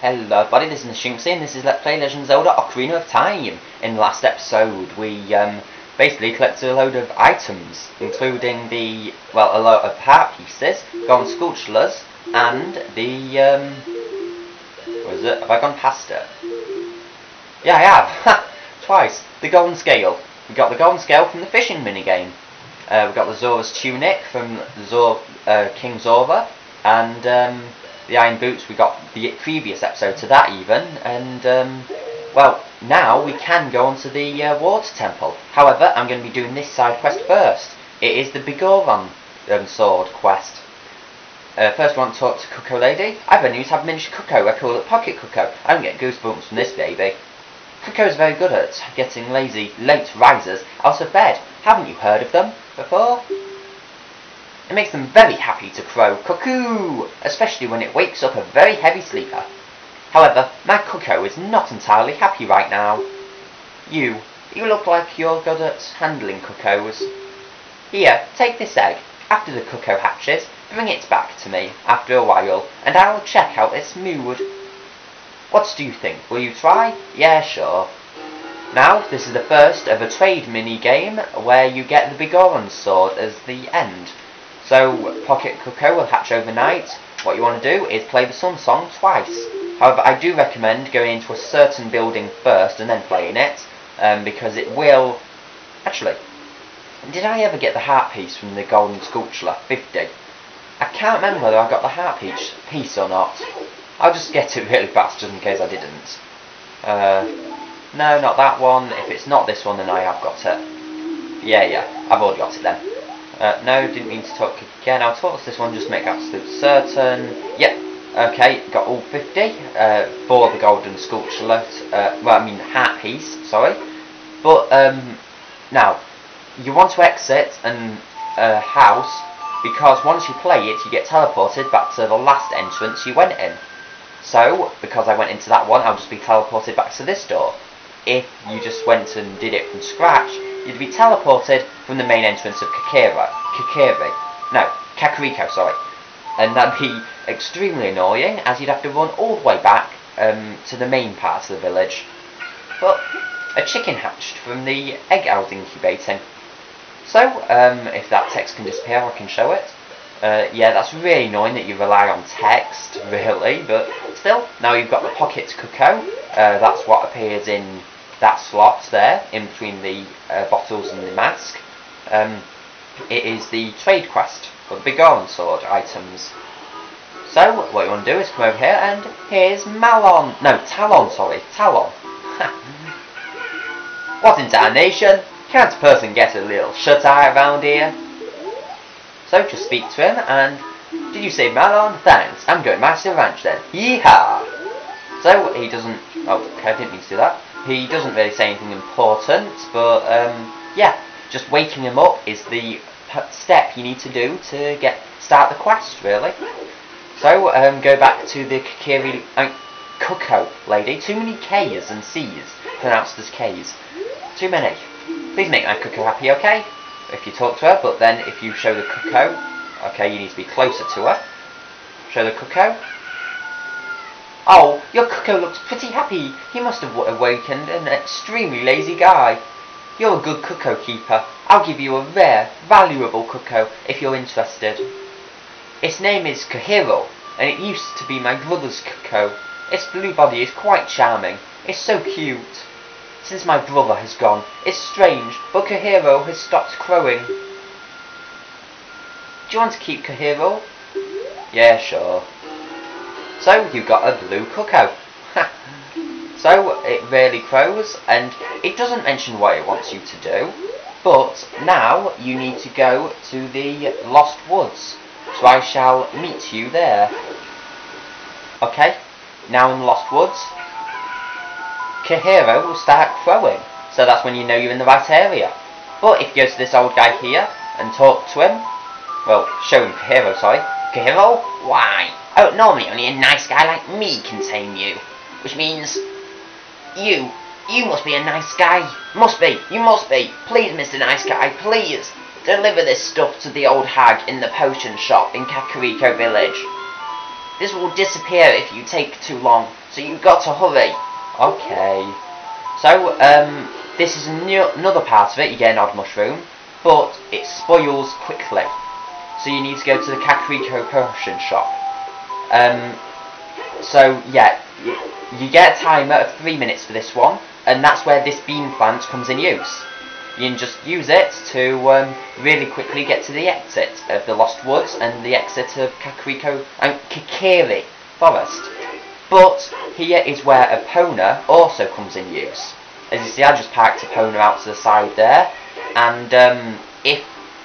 Hello everybody, this is Shinxie and this is Let's Play Legend of Zelda Ocarina of Time. In the last episode we basically collected a load of items, including a lot of heart pieces, gone sculptures, and what is it? Have I gone past it? Yeah, I have! Twice! The golden scale. We got the golden scale from the fishing minigame. We got the Zora's tunic from King Zora, and the iron boots we got the previous episode to that even, and well, now we can go on to the water temple. However, I'm going to be doing this side quest first. It is the Biggoron Sword quest. First we want to talk to Cuckoo Lady. I've heard news have miniature Cuckoo, I call it Pocket Cuckoo. I don't get goosebumps from this baby. Cuckoo is very good at getting lazy late risers out of bed. Haven't you heard of them before? It makes them very happy to crow cuckoo, especially when it wakes up a very heavy sleeper. However, my Cuckoo is not entirely happy right now. You look like you're good at handling cuckoos. Here, take this egg. After the cuckoo hatches, bring it back to me after a while, and I'll check out its mood. What do you think? Will you try? Yeah, sure. Now, this is the first of a trade mini-game where you get the Biggoron Sword as the end. So, Pocket Cuckoo will hatch overnight. What you want to do is play the Sun Song twice. However, I do recommend going into a certain building first and then playing it, because it will... Actually, did I ever get the heart piece from the Golden Sculpture 50? I can't remember whether I got the heart piece or not. I'll just get it really fast just in case I didn't. No, not that one. If it's not this one, then I have got it. Yeah, I've already got it then. No, didn't mean to talk again. I'll talk to this one just to make absolute certain. Yep, okay, got all 50 for the golden sculpture. Heart piece, sorry. But, now, you want to exit a house, because once you play it, you get teleported back to the last entrance you went in. So, because I went into that one, I'll just be teleported back to this door. If you just went and did it from scratch, you'd be teleported from the main entrance of Kakariko, sorry. And that'd be extremely annoying, as you'd have to run all the way back to the main part of the village. But a chicken hatched from the egg I was incubating. So, if that text can disappear, I can show it. Yeah, that's really annoying that you rely on text, really, but still. Now you've got the Pocket Cuckoo. That's what appears in that slot there, in between the bottles and the mask. It is the trade quest for the Biggoron Sword items. So, what you want to do is come over here, and here's Talon, sorry, Talon. What in damnation? Can't a person get a little shut-eye around here? So, just speak to him, and... Did you say Malon? Thanks, I'm going back to the ranch then. Yeehaw! So, he doesn't... Oh, okay, I didn't mean to do that. He doesn't really say anything important, but, yeah. Just waking him up is the step you need to do to start the quest, really. So, go back to the Cuckoo Lady. Too many K's and C's, pronounced as K's. Too many. Please make my Cuckoo happy, okay? If you talk to her, but then if you show the Cuckoo, okay, you need to be closer to her. Show the Cuckoo. Oh, your Cuckoo looks pretty happy. He must have awakened an extremely lazy guy. You're a good Cuckoo keeper. I'll give you a rare, valuable Cuckoo if you're interested. Its name is Kahiro, and it used to be my brother's Cuckoo. Its blue body is quite charming. It's so cute. Since my brother has gone, it's strange, but Kahiro has stopped crowing. Do you want to keep Kahiro? Yeah, sure. So, you got a blue Cuckoo. So, it rarely crows, and it doesn't mention what it wants you to do, but now you need to go to the Lost Woods, so I shall meet you there. Okay, now in the Lost Woods, Kahiro will start crowing, so that's when you know you're in the right area. But if you go to this old guy here and talk to him, well, show him Kahiro, sorry. Kahiro? Why? Oh, normally only a nice guy like me can tame you. Which means, you must be a nice guy. You must be. Please, Mr. Nice Guy, please. Deliver this stuff to the old hag in the potion shop in Kakariko Village. This will disappear if you take too long, so you've got to hurry. Okay. So, this is another part of it. You get an odd mushroom, but it spoils quickly. So you need to go to the Kakariko potion shop. So, yeah, you get a timer of 3 minutes for this one, and that's where this bean plant comes in use. You can just use it to really quickly get to the exit of the Lost Woods and the exit of Kakariko and Kikiri Forest. But here is where Epona also comes in use. As you see, I just parked Epona out to the side there, and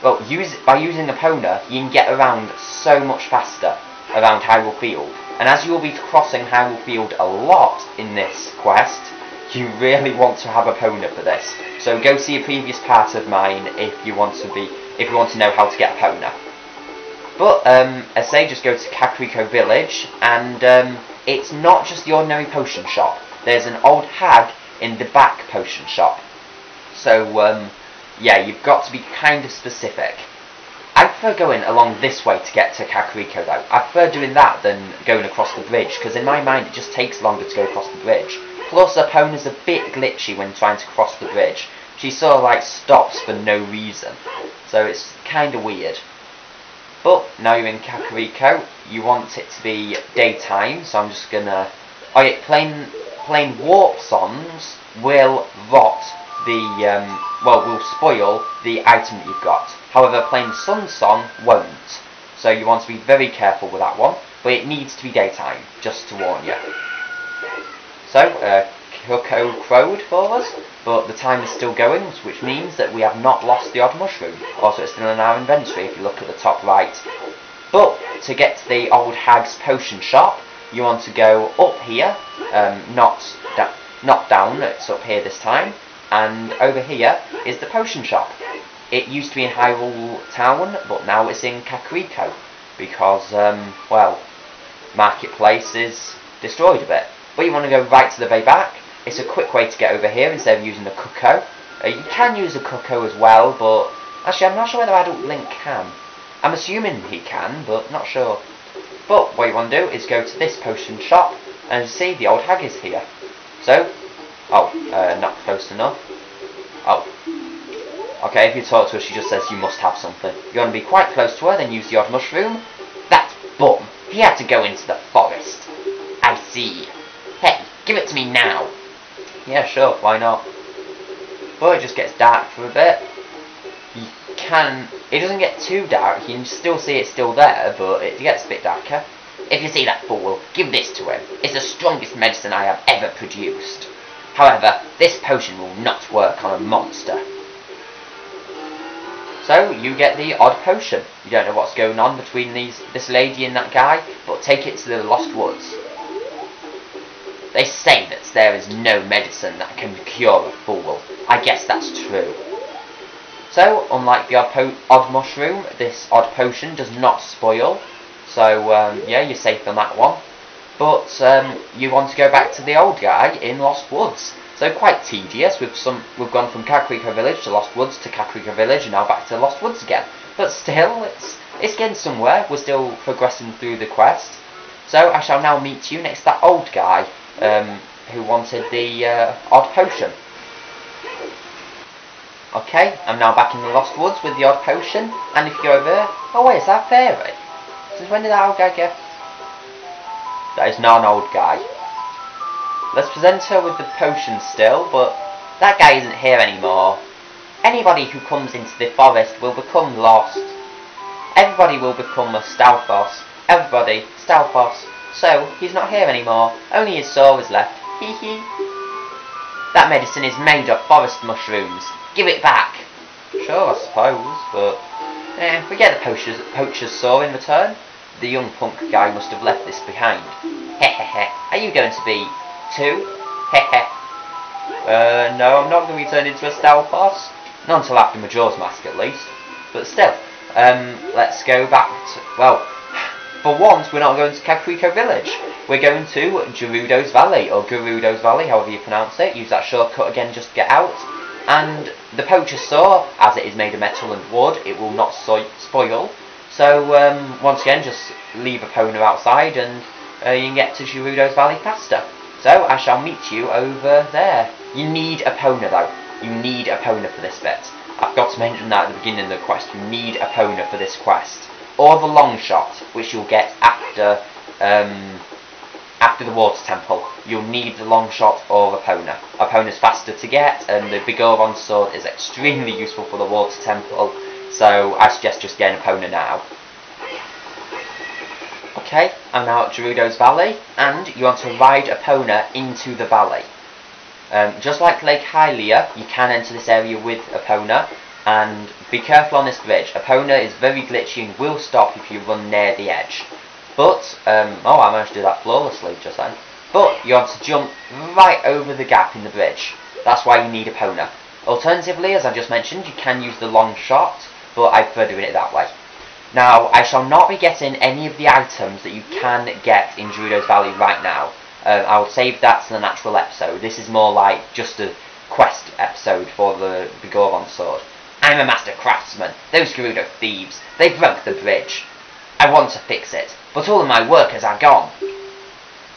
by using Epona, you can get around so much faster around Hyrule Field. And as you will be crossing Hyrule Field a lot in this quest, you really want to have Epona for this. So go see a previous part of mine if you want to know how to get Epona. But as I say, just go to Kakariko Village, and it's not just the ordinary potion shop. There's an old hag in the back potion shop. So yeah, you've got to be kind of specific. I prefer going along this way to get to Kakariko though. I prefer doing that than going across the bridge, because in my mind it just takes longer to go across the bridge. Plus, Epona's a bit glitchy when trying to cross the bridge. She sort of like stops for no reason. So it's kind of weird. But now you're in Kakariko, you want it to be daytime, so I'm just gonna... Oh yeah, playing warp songs will rot the... will spoil the item that you've got. However, playing sun song won't. So you want to be very careful with that one. But it needs to be daytime, just to warn you. So, Coco crowed for us, but the time is still going, which means that we have not lost the odd mushroom. Also, it's still in our inventory if you look at the top right. But, to get to the old hag's potion shop, you want to go up here, not down, it's up here this time, and over here is the potion shop. It used to be in Hyrule Town, but now it's in Kakariko, because, well, Marketplace is destroyed a bit. But you want to go right to the very back. It's a quick way to get over here instead of using the Cuckoo. You can use a Cuckoo as well, but actually I'm not sure whether Adult Link can. I'm assuming he can, but not sure. But what you want to do is go to this potion shop, and as you see, the old hag is here. So, not close enough. Oh. Okay, if you talk to her, she just says you must have something. You want to be quite close to her, then use the odd mushroom. That bum, he had to go into the forest. I see. Hey, give it to me now. Yeah, sure, why not? But it just gets dark for a bit. It doesn't get too dark, you can still see it's still there, but it gets a bit darker. If you see that fool, give this to him. It's the strongest medicine I have ever produced. However, this potion will not work on a monster. So, you get the odd potion. You don't know what's going on between this lady and that guy, but take it to the Lost Woods. They say that there is no medicine that can cure a fool. I guess that's true. So, unlike the odd mushroom, this odd potion does not spoil. So, yeah, you're safe on that one. But, you want to go back to the old guy in Lost Woods. So, quite tedious. We've gone from Kakariko Village to Lost Woods to Kakariko Village and now back to Lost Woods again. But still, it's getting somewhere. We're still progressing through the quest. So, I shall now meet you next to that old guy who wanted the odd potion. Okay, I'm now back in the Lost Woods with the odd potion, and if you go over there... Oh wait, is that fairy? Since when did that old guy get... That is not an old guy. Let's present her with the potion still, but that guy isn't here anymore. Anybody who comes into the forest will become lost. Everybody will become a Stalfos. Everybody, Stalfos. So, he's not here anymore. Only his soul is left. Hee hee. That medicine is made of forest mushrooms. Give it back. Sure, I suppose, but... we get the poacher's saw in return. The young punk guy must have left this behind. Hehehe. Are you going to be too? Hehe. No, I'm not going to be turned into a Stalfos. Not until after Majora's Mask, at least. But still, let's go back to... Well, for once, we're not going to Kakariko Village. We're going to Gerudo's Valley, or Gerudo's Valley, however you pronounce it. Use that shortcut again just to get out. And the poacher's saw, as it is made of metal and wood, it will not spoil. So once again, just leave Epona outside and you can get to Gerudo's Valley faster. So I shall meet you over there. You need Epona though. You need Epona for this bit. I've got to mention that at the beginning of the quest. You need Epona for this quest. Or the long shot, which you'll get after the water temple. You'll need the long shot or Epona. Epona's faster to get, and the Biggoron Sword is extremely useful for the water temple. So I suggest just getting Epona now. Okay, I'm now at Gerudo's Valley, and you want to ride Epona into the valley. Just like Lake Hyrule, you can enter this area with Epona, and be careful on this bridge. Epona is very glitchy and will stop if you run near the edge. But, oh, I managed to do that flawlessly just then. But you want to jump right over the gap in the bridge. That's why you need Epona. Alternatively, as I just mentioned, you can use the long shot, but I prefer doing it that way. Now, I shall not be getting any of the items that you can get in Gerudo's Valley right now. I will save that to the natural episode. This is more like just a quest episode for the Biggoron Sword. I'm a master craftsman. Those Gerudo thieves, they broke the bridge. I want to fix it, but all of my workers are gone.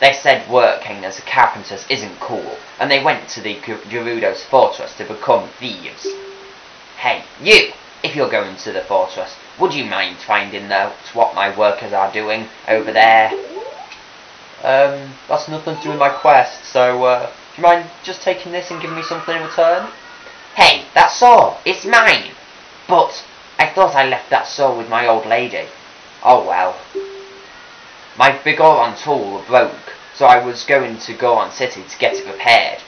They said working as carpenters isn't cool, and they went to the Gerudo's fortress to become thieves. Hey, you! If you're going to the fortress, would you mind finding out what my workers are doing over there? That's nothing to do with my quest, so, do you mind just taking this and giving me something in return? Hey, that sword! It's mine! But, I thought I left that sword with my old lady. Oh well. My Biggoron tool broke, so I was going to Goron City to get it repaired.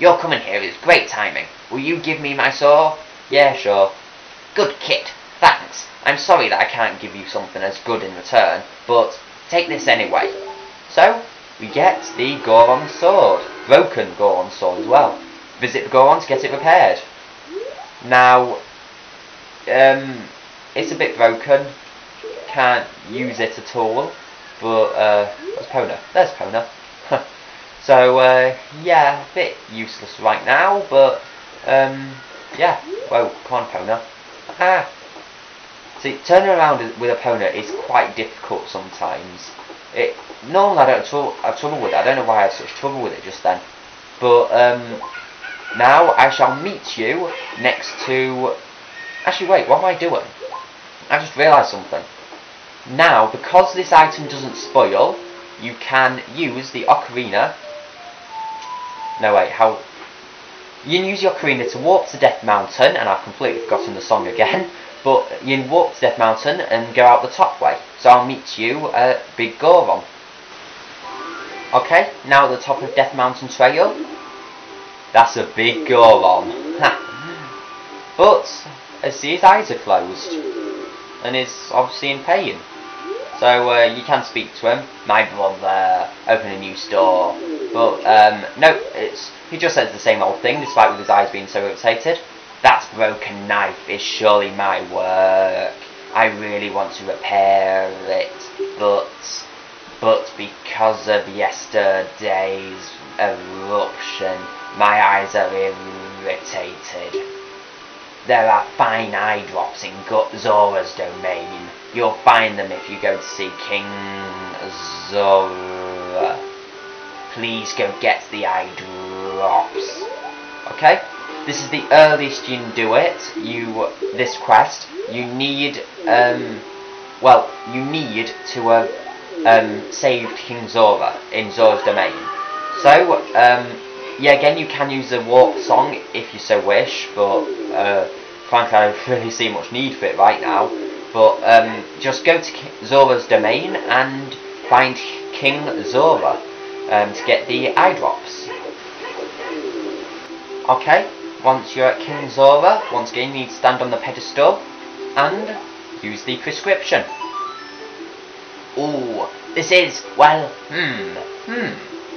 Your coming here is great timing. Will you give me my sword? Yeah, sure. Good kid, thanks. I'm sorry that I can't give you something as good in return, but take this anyway. So, we get the Goron Sword. Broken Goron Sword as well. Visit Goron to get it repaired. Now, it's a bit broken. Can't use it at all. But, where's Epona? There's Epona. So, yeah, a bit useless right now, but, yeah. Whoa, come on, Epona. Ah! See, turning around with Epona is quite difficult sometimes. Normally I don't have trouble with it. I don't know why I had such trouble with it just then. But, now I shall meet you next to... Actually, wait, what am I doing? I just realised something. Now, because this item doesn't spoil, you can use the Ocarina... No, wait, how... You can use your Ocarina to warp to Death Mountain, and I've completely forgotten the song again, but you can warp to Death Mountain and go out the top way. So I'll meet you at Biggoron. Okay, now at the top of Death Mountain Trail. That's a Biggoron. But, I see his eyes are closed, and is obviously in pain. So you can speak to him. My brother, open a new store. But no, he just says the same old thing, despite with his eyes being so irritated. That broken knife is surely my work. I really want to repair it, but because of yesterday's eruption, my eyes are irritated. There are fine eye drops in Zora's domain. You'll find them if you go to see King Zora. Please go get the eye drops. Okay? This is the earliest you can do it. This quest, you need, you need to have saved King Zora in Zora's domain. So, yeah, again, you can use the warp song if you so wish, but frankly, I don't really see much need for it right now. But just go to Zora's domain and find King Zora to get the eye drops. Okay, once you're at King Zora, once again you need to stand on the pedestal and use the prescription. Ooh, this is, well,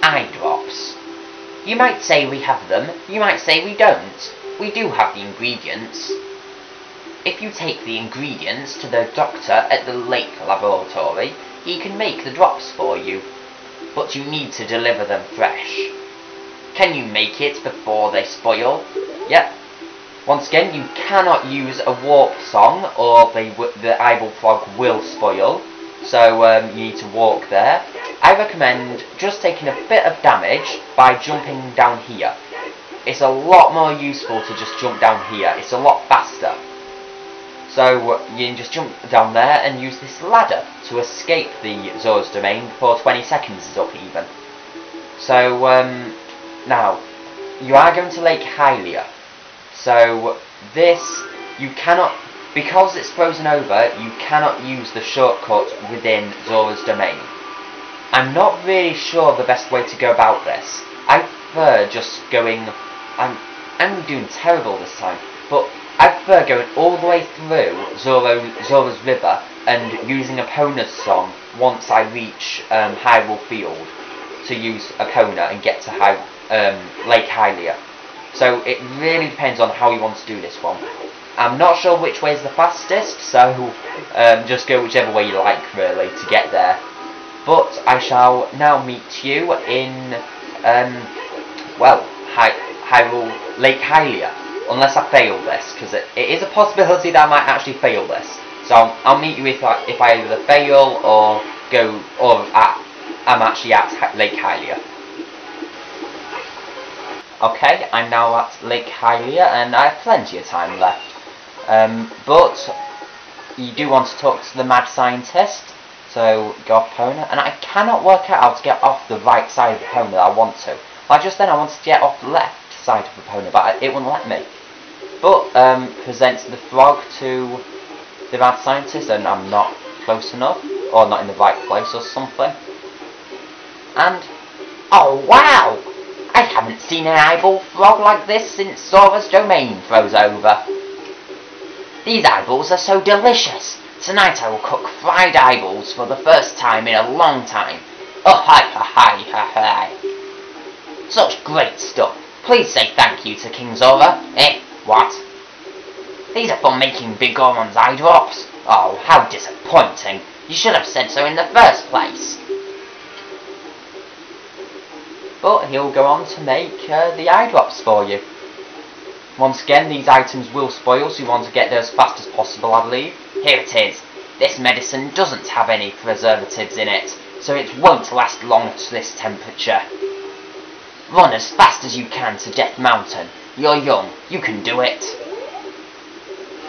eye drops. You might say we have them, you might say we don't. We do have the ingredients. If you take the ingredients to the doctor at the lake laboratory, he can make the drops for you. But you need to deliver them fresh. Can you make it before they spoil? Yep. Once again, you cannot use a warp song, or the eyeball frog will spoil. So you need to walk there. I recommend just taking a bit of damage by jumping down here. It's a lot more useful to just jump down here. It's a lot faster. So you can just jump down there and use this ladder to escape the Zora's Domain before 20 seconds is up even. So now, you are going to Lake Hyrule. So this, you cannot, because it's frozen over, you cannot use the shortcut within Zora's Domain. I'm not really sure the best way to go about this. I prefer just going, I'm doing terrible this time, but I prefer going all the way through Zora's River and using Epona's song once I reach Hyrule Field to use Epona and get to Lake Hyrule. So it really depends on how you want to do this one. I'm not sure which way is the fastest, so just go whichever way you like really to get there. But I shall now meet you in, Lake Hyrule. Unless I fail this, because it is a possibility that I might actually fail this. So I'll meet you if I either fail or I'm actually at Lake Hyrule. Okay, I'm now at Lake Hyrule and I have plenty of time left. But you do want to talk to the mad scientist, so go off Epona, and I cannot work out how to get off the right side of Epona that I want to. Like just then I wanted to get off the left side of Epona, but it wouldn't let me. But present the frog to the mad scientist, and I'm not close enough, or not in the right place or something. And oh wow! I haven't seen an eyeball frog like this since Zora's Domain froze over. These eyeballs are so delicious. Tonight I will cook fried eyeballs for the first time in a long time. Oh hi ha hi ha hi. Such great stuff. Please say thank you to King Zora. Eh? What? These are for making Biggoron's eye drops. Oh, how disappointing. You should have said so in the first place. But he'll go on to make the eye drops for you. Once again, these items will spoil, so you want to get there as fast as possible, I believe. Here it is. This medicine doesn't have any preservatives in it, so it won't last long at this temperature. Run as fast as you can to Death Mountain. You're young, you can do it.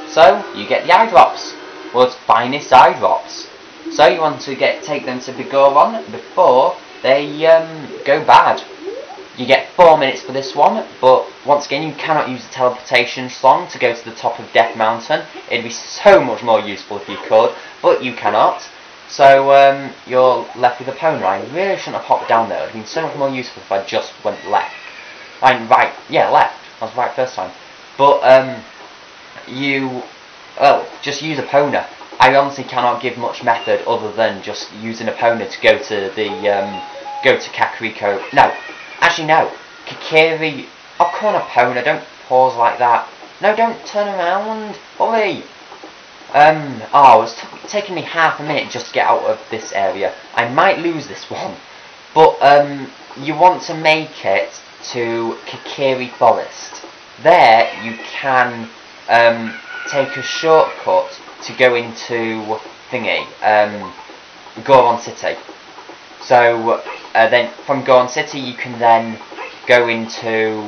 So, you get the eye drops. World's finest eye drops. So you want to take them to Biggoron before they go bad. You get 4 minutes for this one, but once again you cannot use the teleportation song to go to the top of Death Mountain. It'd be so much more useful if you could, but you cannot. So you're left with Epona. I really shouldn't have hopped down there. It would have been so much more useful if I just went left. Right, yeah, left. I was right first time. But just use Epona. I honestly cannot give much method other than just using Epona to go to the Kakariko. No, actually no. Kakiri. Oh, come on, Epona, don't pause like that. No, don't turn around. Hurry. It's taking me half a minute just to get out of this area. I might lose this one, but you want to make it to Kakiri Forest. There you can take a shortcut to go into Goron City. So then from Goron City you can then go into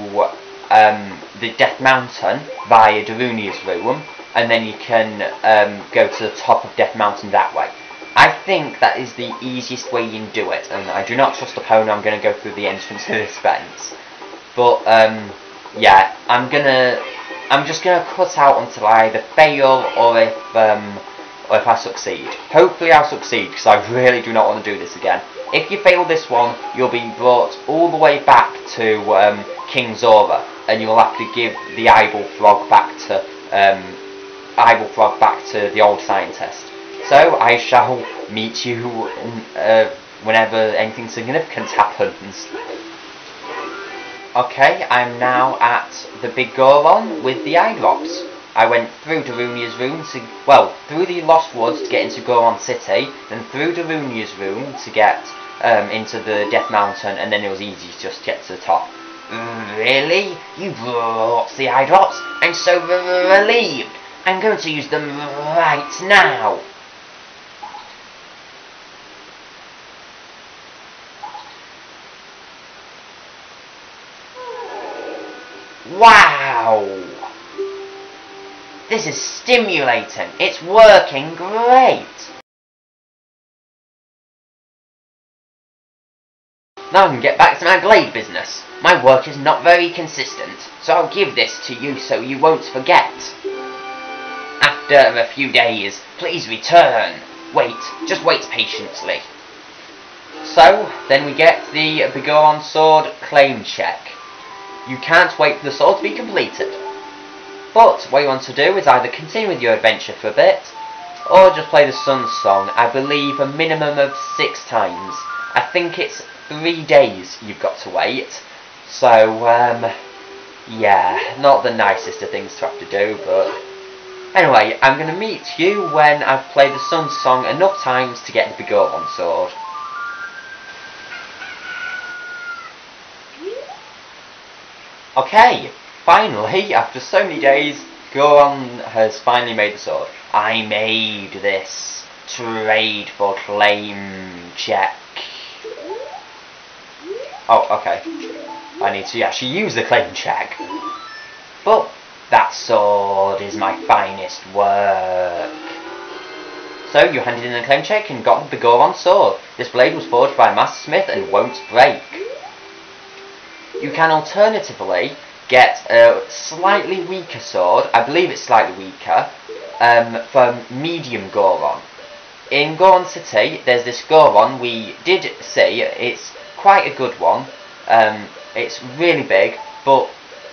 the Death Mountain via Darunia's room, and then you can go to the top of Death Mountain that way. I think that is the easiest way you can do it, and I do not trust Epona. I'm going to go through the entrance to this fence. But yeah, I'm just gonna cut out until I either fail or if I succeed. Hopefully I'll succeed, because I really do not want to do this again. If you fail this one, you'll be brought all the way back to King Zora, and you'll have to give the eyeball frog back to the old scientist. So I shall meet you whenever anything significant happens. Okay, I'm now at the Biggoron with the eye drops. I went through Darunia's room through the Lost Woods to get into Goron City, then through Darunia's room to get into the Death Mountain, and then it was easy to just get to the top. Really? You brought the eye drops? I'm so relieved. I'm going to use them right now. Wow! This is stimulating. It's working great. Now I can get back to my blade business. My work is not very consistent, so I'll give this to you so you won't forget. After a few days, please return. Wait, just wait patiently. So, then we get the Biggoron Sword claim check. You can't wait for the sword to be completed. But what you want to do is either continue with your adventure for a bit, or just play the Sun Song, I believe a minimum of 6 times. I think it's 3 days you've got to wait. So, yeah, not the nicest of things to have to do, but... Anyway, I'm going to meet you when I've played the Sun Song enough times to get the Biggoron Sword. Okay, finally, after so many days, Goron has finally made the sword. I made this. Trade for claim check. Oh, okay. I need to actually use the claim check. But that sword is my finest work. So you handed in a claim check and got the Biggoron Sword. This blade was forged by a master smith and won't break. You can alternatively get a slightly weaker sword, I believe it's slightly weaker, from medium Goron. In Goron City, there's this Goron we did see. It's quite a good one. It's really big, but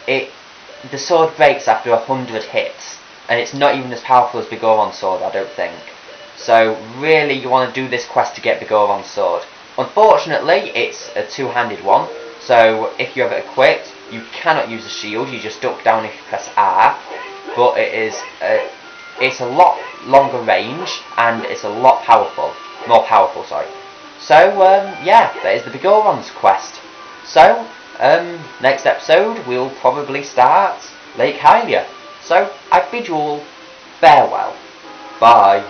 the sword breaks after 100 hits, and it's not even as powerful as Biggoron Sword, I don't think. So really, you want to do this quest to get Biggoron Sword. Unfortunately, it's a two-handed one, so if you have it equipped, you cannot use a shield. You just duck down if you press R. But it's a lot longer range, and it's a lot more powerful, sorry. So, yeah, that is the Biggoron's quest. So, next episode, we'll probably start Lake Hyrule. So, I bid you all farewell. Bye.